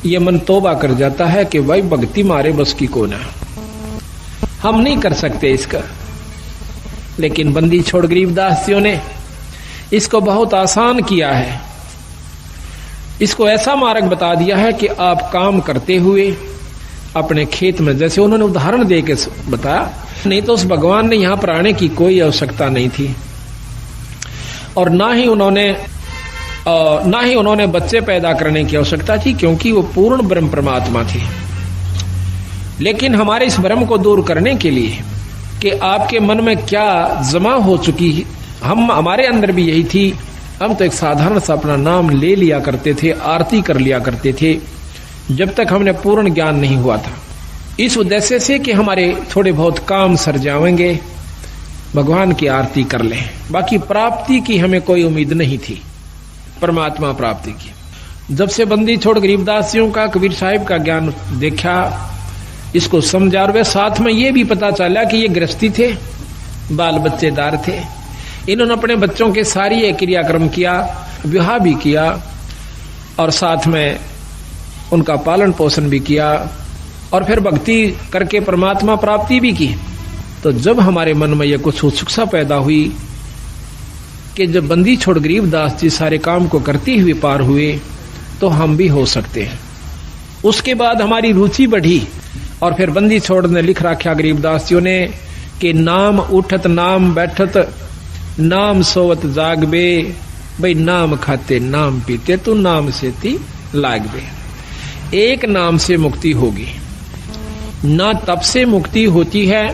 ये मन तौबा कर जाता है कि भाई भक्ति मारे बस की कौन है, हम नहीं कर सकते इसका। लेकिन बंदी छोड़ गरीबदासियों ने इसको बहुत आसान किया है। इसको ऐसा मार्ग बता दिया है कि आप काम करते हुए अपने खेत में, जैसे उन्होंने उदाहरण दे के बताया, नहीं तो उस भगवान ने यहां पर आने की कोई आवश्यकता नहीं थी, और ना ही उन्होंने बच्चे पैदा करने की आवश्यकता थी, क्योंकि वो पूर्ण ब्रह्म परमात्मा थे। लेकिन हमारे इस भ्रम को दूर करने के लिए कि आपके मन में क्या जमा हो चुकी है, हमारे अंदर भी यही थी। हम तो एक साधारण सा अपना नाम ले लिया करते थे, आरती कर लिया करते थे, जब तक हमने पूर्ण ज्ञान नहीं हुआ था, इस उद्देश्य से कि हमारे थोड़े बहुत काम सर जाएंगे, भगवान की आरती कर लें। बाकी प्राप्ति की हमें कोई उम्मीद नहीं थी, परमात्मा प्राप्ति की। जब से बंदी छोड़ गरीबदासियों का, कबीर साहिब का ज्ञान देखा, इसको समझा, और वे साथ में ये भी पता चला कि ये गृहस्थी थे, बाल बच्चेदार थे, इन्होंने अपने बच्चों के सारी ये क्रियाक्रम किया, विवाह भी किया, और साथ में उनका पालन पोषण भी किया, और फिर भक्ति करके परमात्मा प्राप्ति भी की। तो जब हमारे मन में यह कुछ उत्सुकता पैदा हुई कि जब बंदी छोड़ गरीबदास जी सारे काम को करते हुए पार हुए, तो हम भी हो सकते हैं। उसके बाद हमारी रुचि बढ़ी, और फिर बंदी छोड़ ने लिख रखा गरीबदासियों ने कि नाम उठत नाम बैठत नाम सोवत जागबे, भाई नाम खाते नाम पीते तो नाम से ती लागबे। एक नाम से मुक्ति होगी, ना तप से मुक्ति होती है,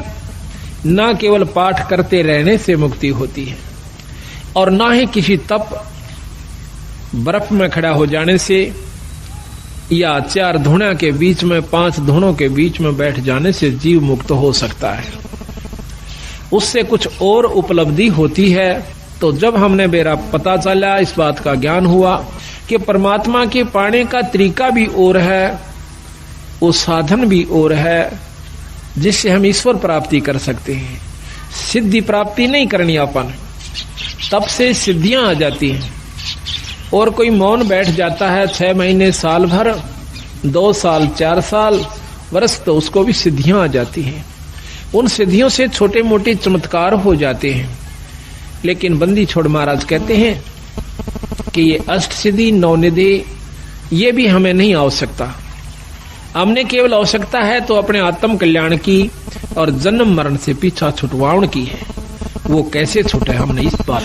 ना केवल पाठ करते रहने से मुक्ति होती है, और ना ही किसी तप बर्फ में खड़ा हो जाने से या 4 धुना के बीच में 5 धुनों के बीच में बैठ जाने से जीव मुक्त हो सकता है। उससे कुछ और उपलब्धि होती है। तो जब हमने मेरा पता चला, इस बात का ज्ञान हुआ कि परमात्मा के पाने का तरीका भी और है, वो साधन भी और है, जिससे हम ईश्वर प्राप्ति कर सकते हैं। सिद्धि प्राप्ति नहीं करनी अपन, तब से सिद्धियां आ जाती हैं। और कोई मौन बैठ जाता है 6 महीने, साल भर, 2 साल, 4 साल, वर्ष, तो उसको भी सिद्धियां आ जाती हैं। उन सिद्धियों से छोटे मोटे चमत्कार हो जाते हैं। लेकिन बंदी छोड़ महाराज कहते हैं कि ये अष्ट सिद्धि, 9 निधि, ये भी हमें नहीं आवश्यकता। हमने केवल आवश्यकता है तो अपने आत्म कल्याण की और जन्म मरण से पीछा छुटवाउन की है। वो कैसे छूटे हमने इस बात,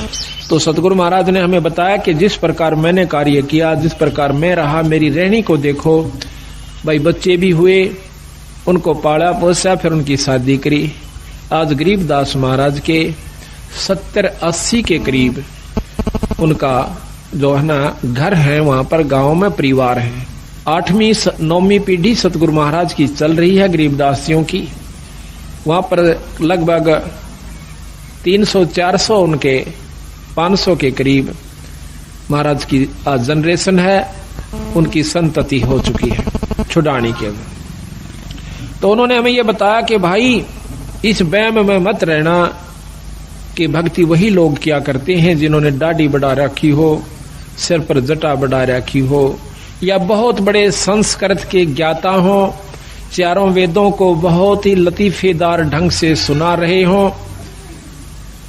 तो सतगुरु महाराज ने हमें बताया कि जिस प्रकार मैंने कार्य किया, जिस प्रकार मैं रहा, मेरी रहनी को देखो। भाई बच्चे भी हुए, उनको पाला पोसा, फिर उनकी शादी करी। आज गरीबदास महाराज के 70-80 के करीब उनका जो है ना घर है, वहां पर गांव में परिवार है। 8वीं 9वीं पीढ़ी सतगुरु महाराज की चल रही है गरीबदासियों की। वहां पर लगभग 300-400 उनके 500 के करीब महाराज की आज जनरेशन है, उनकी संतति हो चुकी है छुड़ाने के। तो उन्होंने हमें यह बताया कि भाई इस वहम में मत रहना कि भक्ति वही लोग क्या करते हैं जिन्होंने दाढ़ी बढ़ा रखी हो, सिर पर जटा बढ़ा रखी हो, या बहुत बड़े संस्कृत के ज्ञाता हो, चारों वेदों को बहुत ही लतीफेदार ढंग से सुना रहे हो।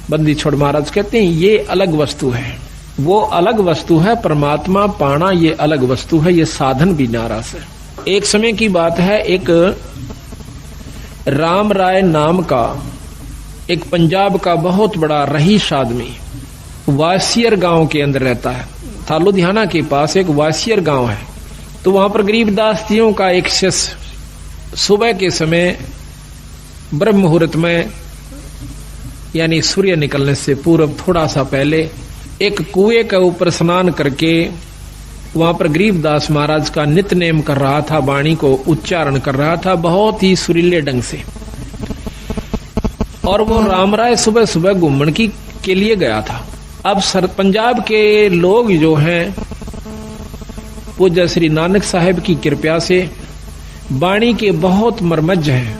बंदी छोड़ महाराज कहते हैं ये अलग वस्तु है, वो अलग वस्तु है। परमात्मा पाना ये अलग वस्तु है, ये साधन भी नाराज है। एक समय की बात है, एक राम राय नाम का एक पंजाब का बहुत बड़ा रईस आदमी वासियर गांव के अंदर रहता है। था लुधियाना के पास एक वासियर गांव है। तो वहां पर गरीबदास जियों का एक शिष्य सुबह के समय ब्रह्म मुहूर्त में, यानी सूर्य निकलने से पूर्व थोड़ा सा पहले, एक कुएं के ऊपर स्नान करके वहां पर गरीबदास महाराज का नित्य नेम कर रहा था, वाणी को उच्चारण कर रहा था बहुत ही सुरीले ढंग से। और वो राम राय सुबह सुबह घूमने के लिए गया था। अब पंजाब के लोग जो हैं पूज्य श्री नानक साहिब की कृपा से वाणी के बहुत मर्मज्ज हैं।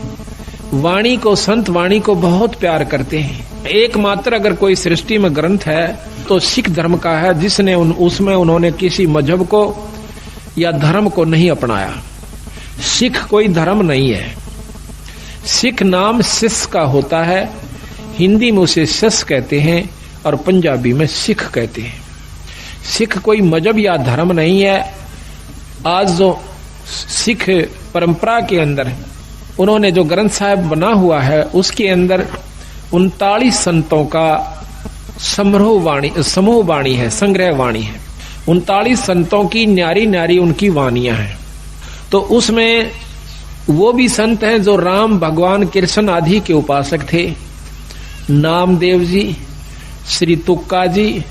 वाणी को, संत वाणी को बहुत प्यार करते हैं। एकमात्र अगर कोई सृष्टि में ग्रंथ है तो सिख धर्म का है, जिसने उसमें उन्होंने किसी मजहब को या धर्म को नहीं अपनाया। सिख कोई धर्म नहीं है। सिख नाम सिस का होता है। हिंदी में उसे सिस कहते हैं और पंजाबी में सिख कहते हैं। सिख कोई मजहब या धर्म नहीं है। आज जो सिख परंपरा के अंदर उन्होंने जो ग्रंथ साहिब बना हुआ है उसके अंदर 39 संतों का समूह वाणी है, संग्रह वाणी है। 39 संतों की न्यारी न्यारी उनकी वाणियां हैं। तो उसमें वो भी संत हैं जो राम, भगवान, कृष्ण आदि के उपासक थे। नामदेव जी, श्री तुक्का जी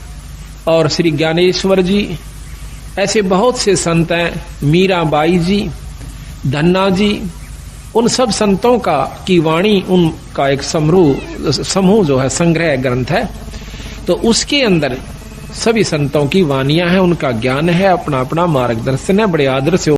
और श्री ज्ञानेश्वर जी, ऐसे बहुत से संत हैं। मीराबाई जी, धन्ना जी, उन सब संतों का की वाणी, उनका एक समूह जो है संग्रह ग्रंथ है। तो उसके अंदर सभी संतों की वाणियां हैं, उनका ज्ञान है, अपना अपना मार्गदर्शन है। बड़े आदर से